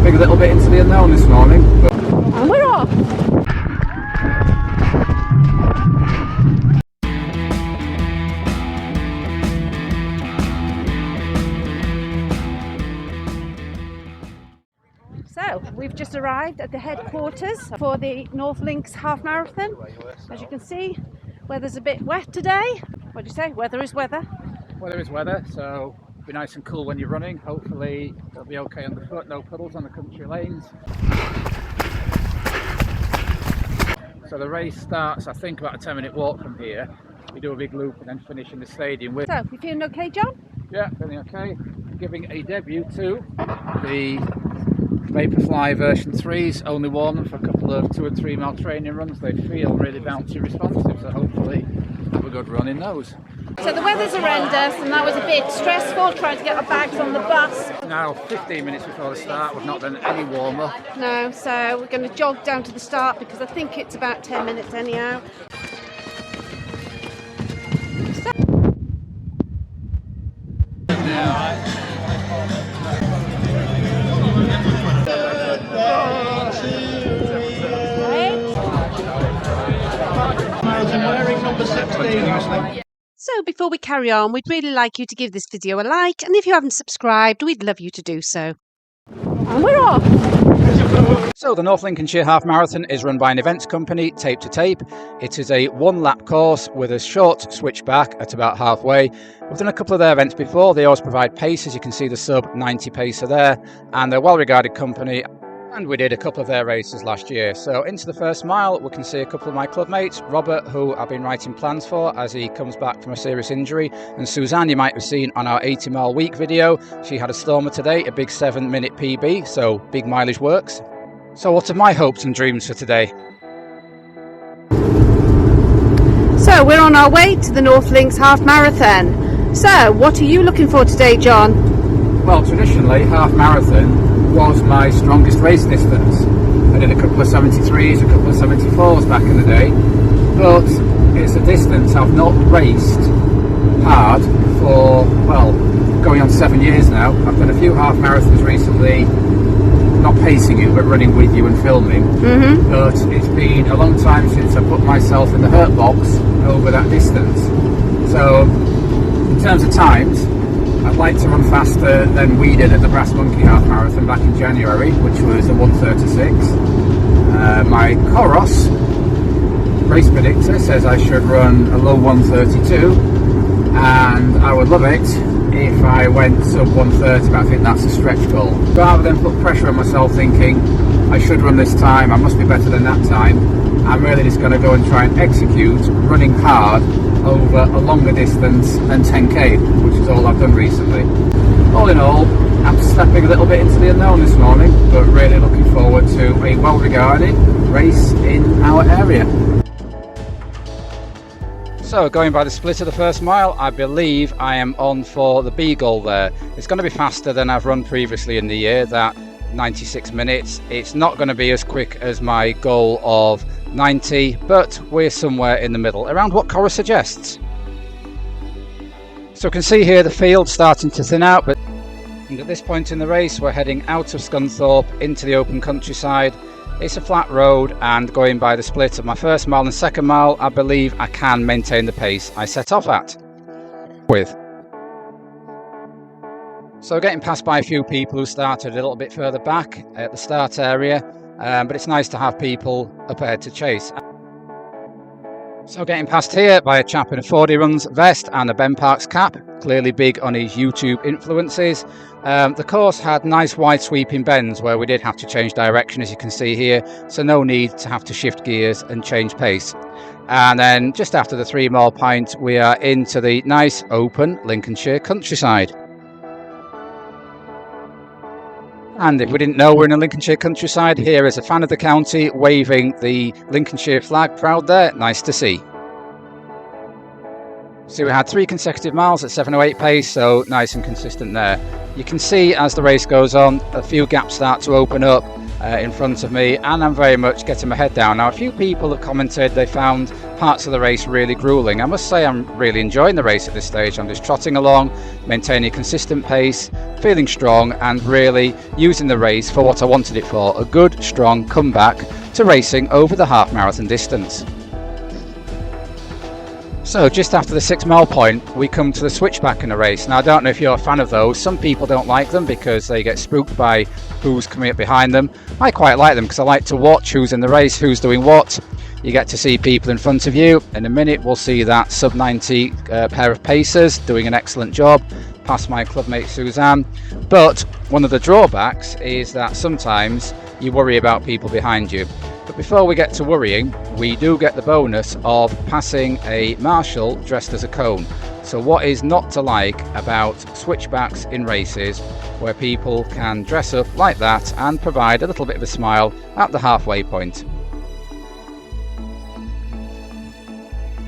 stepping a little bit into the unknown this morning. But and we're off! So, we've just arrived at the headquarters for the North Links Half Marathon. As you can see, weather's a bit wet today. What do you say? Weather is weather. weather is weather, so it'll be nice and cool when you're running. Hopefully it'll be okay on the foot, no puddles on the country lanes. So the race starts, I think, about a 10-minute walk from here. We do a big loop and then finish in the stadium. So, you feeling okay, John? Yeah, feeling okay. Giving a debut to the Vaporfly version 3s, only worn them for a couple of 2 and 3 mile training runs. They feel really bouncy responsive, so hopefully have a good run in those. So the weather's horrendous and that was a bit stressful trying to get our bags on the bus. Now 15 minutes before the start, we've not done any warm up. No, so we're going to jog down to the start because I think it's about 10 minutes anyhow. So before we carry on, we'd really like you to give this video a like, and if you haven't subscribed, we'd love you to do so. And we're off! So the North Lincolnshire Half Marathon is run by an events company, Tape to Tape. It is a 1-lap course with a short switchback at about halfway. We've done a couple of their events before. They always provide pace, as you can see the sub 90 pacer there, and they're a well-regarded company. And we did a couple of their races last year. So into the first mile, we can see a couple of my club mates, Robert, who I've been writing plans for as he comes back from a serious injury, and Suzanne, you might have seen on our 80 mile week video. She had a stormer today, a big 7-minute PB, so big mileage works. So what are my hopes and dreams for today? So we're on our way to the North Links Half Marathon. So what are you looking for today, John? Well, traditionally, half marathon was my strongest race distance. I did a couple of 73s, a couple of 74s back in the day, but it's a distance I've not raced hard for, well, going on 7 years now. I've done a few half marathons recently, not pacing you, but running with you and filming. But it's been a long time since I put myself in the hurt box over that distance. So, in terms of times, I'd like to run faster than we did at the Brass Monkey Half Marathon back in January, which was a 1:36. My COROS race predictor says I should run a low 1:32, and I would love it if I went sub 1:30, but I think that's a stretch goal. Rather than put pressure on myself thinking I should run this time, I must be better than that time, I'm really just going to go and try and execute running hard over a longer distance than 10k, which is all I've done recently. All in all, I'm stepping a little bit into the unknown this morning, but really looking forward to a well-regarded race in our area. So going by the split of the first mile, I believe I am on for the B goal there. It's going to be faster than I've run previously in the year, that 96 minutes. It's not going to be as quick as my goal of 90, but we're somewhere in the middle, around what COROS suggests. So you can see here the field starting to thin out, and at this point in the race we're heading out of Scunthorpe into the open countryside. It's a flat road, and going by the split of my first mile and second mile, I believe I can maintain the pace I set off at with. So getting passed by a few people who started a little bit further back at the start area, but it's nice to have people up ahead to chase. So getting past here by a chap in a 40 runs vest and a Ben Parks cap, clearly big on his YouTube influences. The course had nice wide sweeping bends where we did have to change direction, as you can see here, so no need to have to shift gears and change pace. And then just after the 3 mile point, we are into the nice open Lincolnshire countryside. And if we didn't know we're in a Lincolnshire countryside, here is a fan of the county waving the Lincolnshire flag, proud there, nice to see. So we had 3 consecutive miles at 7:08 pace, so nice and consistent there. You can see as the race goes on, a few gaps start to open up, in front of me, and I'm very much getting my head down. Now, a few people have commented they found parts of the race really grueling. I must say I'm really enjoying the race at this stage. I'm just trotting along, maintaining a consistent pace, feeling strong, and really using the race for what I wanted it for, a good, strong comeback to racing over the half marathon distance. So just after the 6 mile point, we come to the switchback in the race. Now, I don't know if you're a fan of those. Some people don't like them because they get spooked by who's coming up behind them. I quite like them because I like to watch who's in the race, who's doing what. You get to see people in front of you. In a minute, we'll see that sub 90 pair of pacers doing an excellent job, past my clubmate Suzanne. But one of the drawbacks is that sometimes you worry about people behind you. But before we get to worrying, we do get the bonus of passing a marshal dressed as a cone. So what is not to like about switchbacks in races where people can dress up like that and provide a little bit of a smile at the halfway point?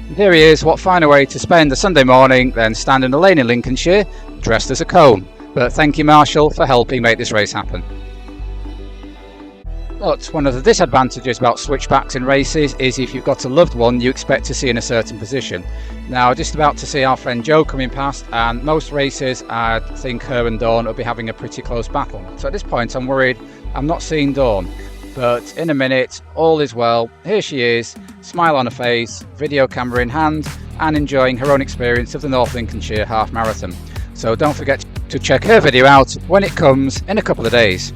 And here he is. What finer way to spend a Sunday morning than stand in a lane in Lincolnshire dressed as a cone. But thank you, Marshall, for helping make this race happen. But one of the disadvantages about switchbacks in races is if you've got a loved one you expect to see in a certain position. Now, just about to see our friend Jo coming past, and most races I think her and Dawn will be having a pretty close battle. So at this point I'm worried I'm not seeing Dawn. But in a minute, all is well. Here she is, smile on her face, video camera in hand, and enjoying her own experience of the North Lincolnshire Half Marathon. So don't forget to check her video out when it comes in a couple of days.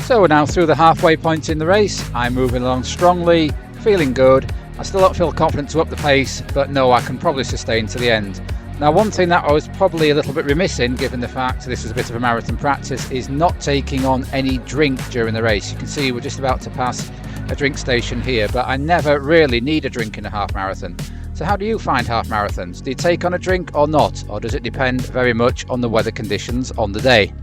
So we're now through the halfway point in the race. I'm moving along strongly, feeling good. I still don't feel confident to up the pace, but no, I can probably sustain to the end. Now, one thing that I was probably a little bit remiss in, given the fact this is a bit of a marathon practice, is not taking on any drink during the race. You can see we're just about to pass a drink station here, but I never really need a drink in a half marathon. So how do you find half marathons? Do you take on a drink or not? Or does it depend very much on the weather conditions on the day?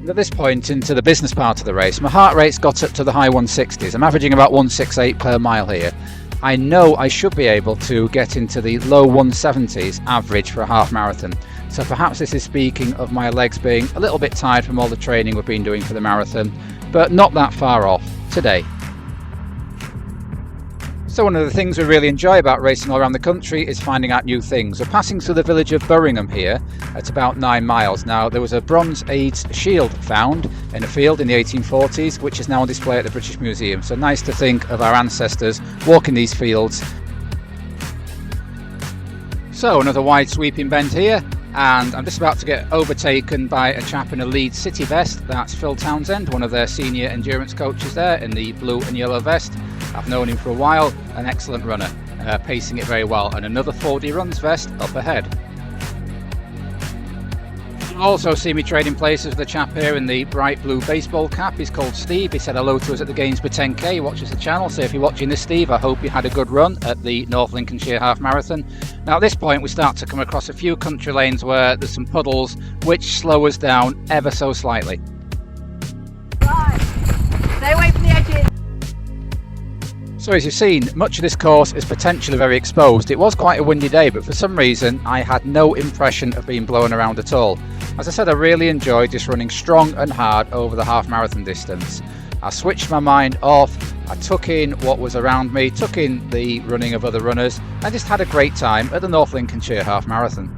At this point into the business part of the race, my heart rate's got up to the high 160s. I'm averaging about 168 per mile here. I know I should be able to get into the low 170s average for a half marathon. So perhaps this is speaking of my legs being a little bit tired from all the training we've been doing for the marathon, but not that far off today. So one of the things we really enjoy about racing all around the country is finding out new things. We're passing through the village of Birmingham here at about 9 miles. Now, there was a Bronze Age shield found in a field in the 1840s, which is now on display at the British Museum. So nice to think of our ancestors walking these fields. So another wide sweeping bend here, and I'm just about to get overtaken by a chap in a Leeds City vest. That's Phil Townsend, one of their senior endurance coaches there in the blue and yellow vest. I've known him for a while, an excellent runner, pacing it very well, and another 4D Runs vest up ahead. You'll also see me trading places with a chap here in the bright blue baseball cap. He's called Steve. He said hello to us at the Gainsborough 10K. He watches the channel, so if you're watching this, Steve, I hope you had a good run at the North Lincolnshire Half Marathon. Now at this point we start to come across a few country lanes where there's some puddles which slow us down ever so slightly. Right, stay away from the edges. So as you've seen, much of this course is potentially very exposed. It was quite a windy day, but for some reason I had no impression of being blown around at all. As I said, I really enjoyed just running strong and hard over the half marathon distance. I switched my mind off, I took in what was around me, took in the running of other runners, and just had a great time at the North Lincolnshire Half Marathon.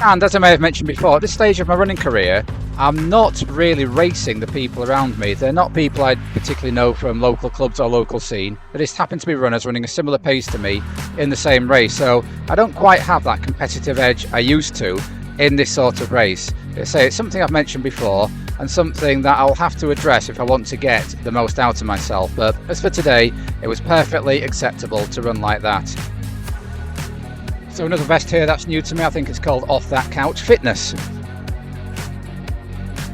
And as I may have mentioned before, at this stage of my running career, I'm not really racing the people around me. They're not people I particularly know from local clubs or local scene. They just happen to be runners running a similar pace to me in the same race. So I don't quite have that competitive edge I used to in this sort of race. It's something I've mentioned before and something that I'll have to address if I want to get the most out of myself. But as for today, it was perfectly acceptable to run like that. So another vest here that's new to me, I think it's called Off That Couch Fitness.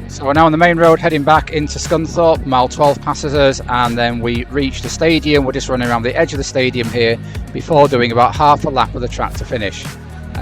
So we're now on the main road heading back into Scunthorpe. Mile 12 passes us and then we reach the stadium. We're just running around the edge of the stadium here before doing about half a lap of the track to finish.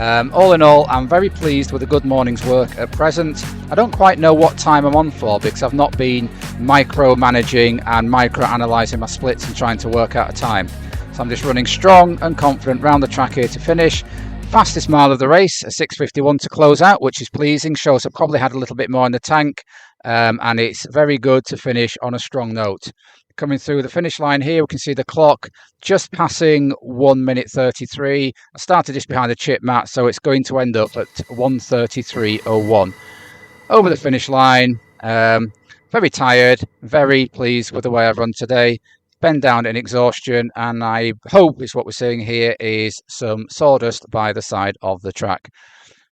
All in all, I'm very pleased with a good morning's work at present. I don't quite know what time I'm on for because I've not been micromanaging and micro-analysing my splits and trying to work out a time. So I'm just running strong and confident round the track here to finish. Fastest mile of the race, a 6:51 to close out, which is pleasing. Shows I probably had a little bit more in the tank, and it's very good to finish on a strong note. Coming through the finish line here, we can see the clock just passing 1:33. I started just behind the chip mat, so it's going to end up at 1:33.01. Over the finish line, very tired, very pleased with the way I've run today. Bend down in exhaustion, and I hope is what we're seeing here is some sawdust by the side of the track.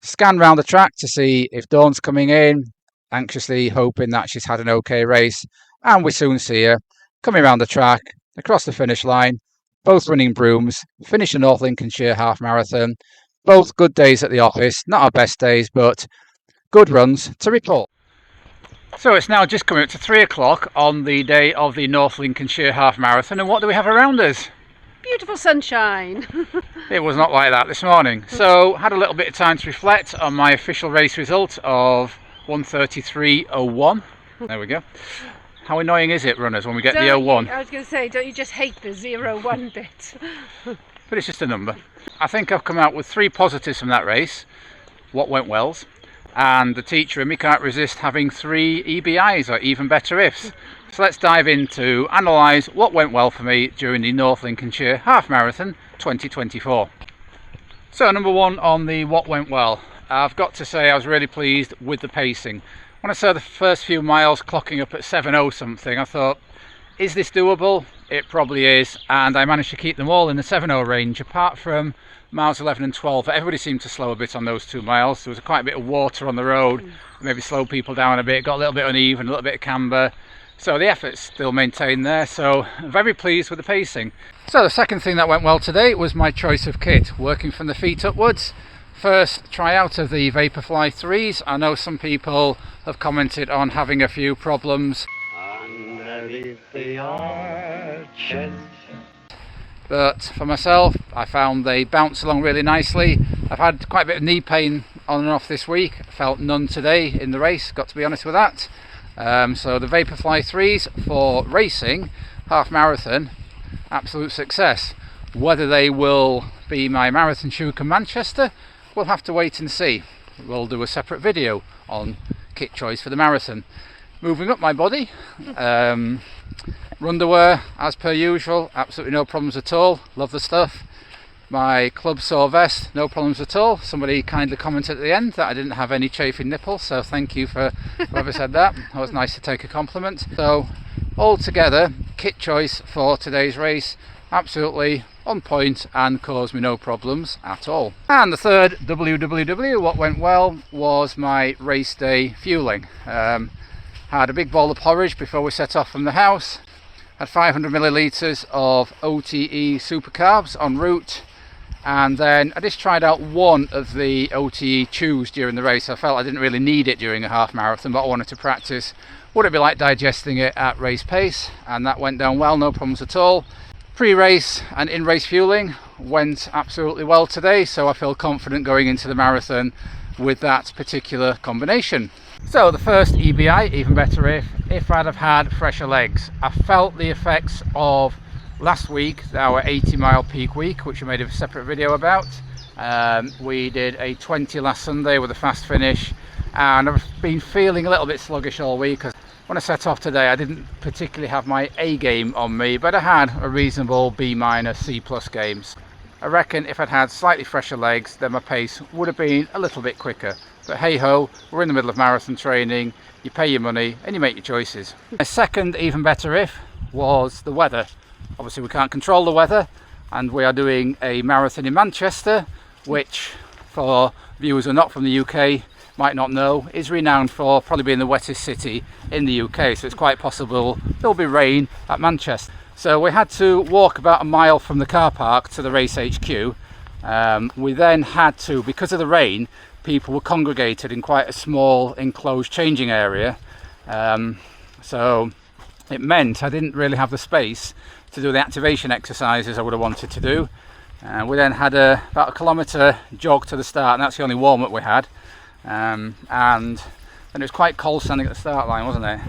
Scan round the track to see if Dawn's coming in, anxiously hoping that she's had an okay race, and we soon see her coming around the track, across the finish line, both running brooms, finish the North Lincolnshire Half Marathon. Both good days at the office, not our best days, but good runs to report. So it's now just coming up to 3 o'clock on the day of the North Lincolnshire Half Marathon, and what do we have around us? Beautiful sunshine. It was not like that this morning. So had a little bit of time to reflect on my official race result of 1:33.01. There we go. How annoying is it, runners, when we get the 01? I was going to say, don't you just hate the 01 bit? But it's just a number. I think I've come out with 3 positives from that race. What went wells, and the teacher in me can't resist having 3 EBIs, or even better ifs. So let's dive into analyse what went well for me during the North Lincolnshire Half Marathon 2024. So number 1 on the what went well. I've got to say I was really pleased with the pacing. When I saw the first few miles clocking up at 7:0 something, I thought, is this doable? It probably is, and I managed to keep them all in the 7:0 range, apart from miles 11 and 12. Everybody seemed to slow a bit on those 2 miles. There was quite a bit of water on the road, maybe slowed people down a bit, got a little bit uneven, a little bit of camber. So the effort's still maintained there, so I'm very pleased with the pacing. So the second thing that went well today was my choice of kit, working from the feet upwards. First tryout of the Vaporfly 3s. I know some people have commented on having a few problems. Underneath the arches. But for myself, I found they bounce along really nicely. I've had quite a bit of knee pain on and off this week. Felt none today in the race, got to be honest with that. So the Vaporfly 3s for racing, half marathon, absolute success. Whether they will be my marathon shoe come Manchester, we'll have to wait and see. We'll do a separate video on kit choice for the marathon. Moving up my body, underwear as per usual, absolutely no problems at all, love the stuff. My club sore vest, no problems at all. Somebody kindly commented at the end that I didn't have any chafing nipples, so thank you for whoever said that. That was nice to take a compliment. So altogether, kit choice for today's race, absolutely on point and caused me no problems at all. And the third WWW, what went well, was my race day fueling. Had a big bowl of porridge before we set off from the house, had 500 millilitres of OTE super carbs en route, and then I just tried out one of the OTE chews during the race. I felt I didn't really need it during a half marathon, but I wanted to practice what it'd be like digesting it at race pace, and that went down well, no problems at all. Pre-race and in-race fueling went absolutely well today, so I feel confident going into the marathon with that particular combination. So the first EBI, even better if I'd have had fresher legs. I felt the effects of last week, our 80-mile peak week, which we made a separate video about. We did a 20 last Sunday with a fast finish, and I've been feeling a little bit sluggish all week. When I set off today, I didn't particularly have my A game on me, but I had a reasonable B-, C+ games. I reckon if I'd had slightly fresher legs, then my pace would have been a little bit quicker. But hey ho, we're in the middle of marathon training, you pay your money and you make your choices. My second even better if was the weather. Obviously we can't control the weather, and we are doing a marathon in Manchester, which for viewers who are not from the UK might not know, is renowned for probably being the wettest city in the UK, so it's quite possible there'll be rain at Manchester. So we had to walk about a mile from the car park to the race HQ. We then had to, because of the rain, people were congregated in quite a small enclosed changing area, so it meant I didn't really have the space to do the activation exercises I would have wanted to do. We then had about a kilometre jog to the start, and that's the only warm-up we had. And then it was quite cold standing at the start line, wasn't it?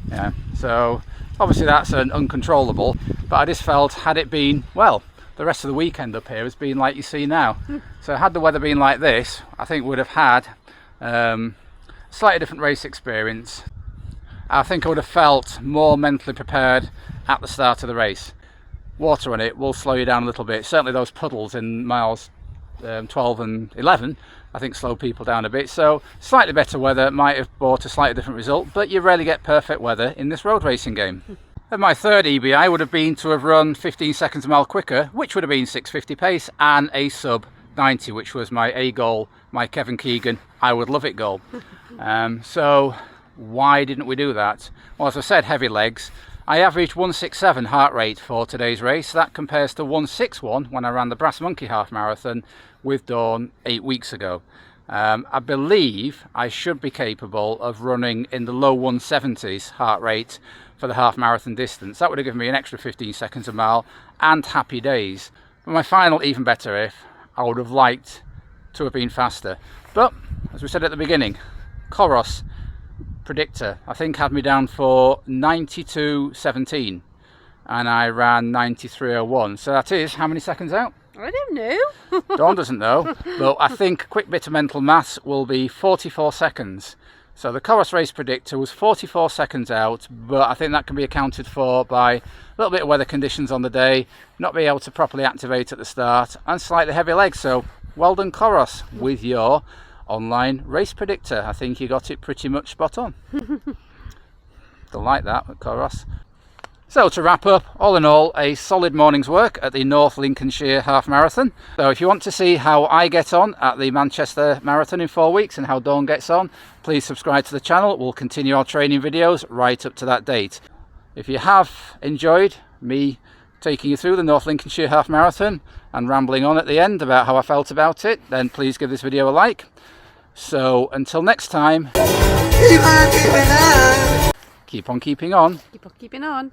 Yeah. So obviously that's an uncontrollable, but I just felt, had it been, well, the rest of the weekend up here has been like you see now. So had the weather been like this, I think we'd have had slightly different race experience. I think I would have felt more mentally prepared at the start of the race. Water on it will slow you down a little bit. Certainly those puddles in miles 12 and 11 I think slow people down a bit. So slightly better weather might have brought a slightly different result, but you rarely get perfect weather in this road racing game. And my third EBI would have been to have run 15 seconds a mile quicker, which would have been 6:50 pace and a sub 90, which was my A goal, my Kevin Keegan I would love it goal. So why didn't we do that? Well, as I said, heavy legs. I averaged 167 heart rate for today's race. That compares to 161 when I ran the Brass Monkey half marathon with Dawn 8 weeks ago. I believe I should be capable of running in the low 170s heart rate for the half marathon distance. That would have given me an extra 15 seconds a mile and happy days. But my final even better if, I would have liked to have been faster. But as we said at the beginning, COROS predictor I think had me down for 92.17 and I ran 93.01. So that is how many seconds out? I don't know. Dawn doesn't know, but I think a quick bit of mental maths will be 44 seconds. So the COROS race predictor was 44 seconds out, but I think that can be accounted for by a little bit of weather conditions on the day, not being able to properly activate at the start, and slightly heavy legs. So well done, COROS, with your online race predictor. I think you got it pretty much spot on. Don't like that with COROS. So to wrap up, all in all, a solid morning's work at the North Lincolnshire Half Marathon. So if you want to see how I get on at the Manchester Marathon in 4 weeks and how Dawn gets on, please subscribe to the channel. We'll continue our training videos right up to that date. If you have enjoyed me taking you through the North Lincolnshire Half Marathon and rambling on at the end about how I felt about it, then please give this video a like. So until next time, keep on keeping on. Keep on keeping on.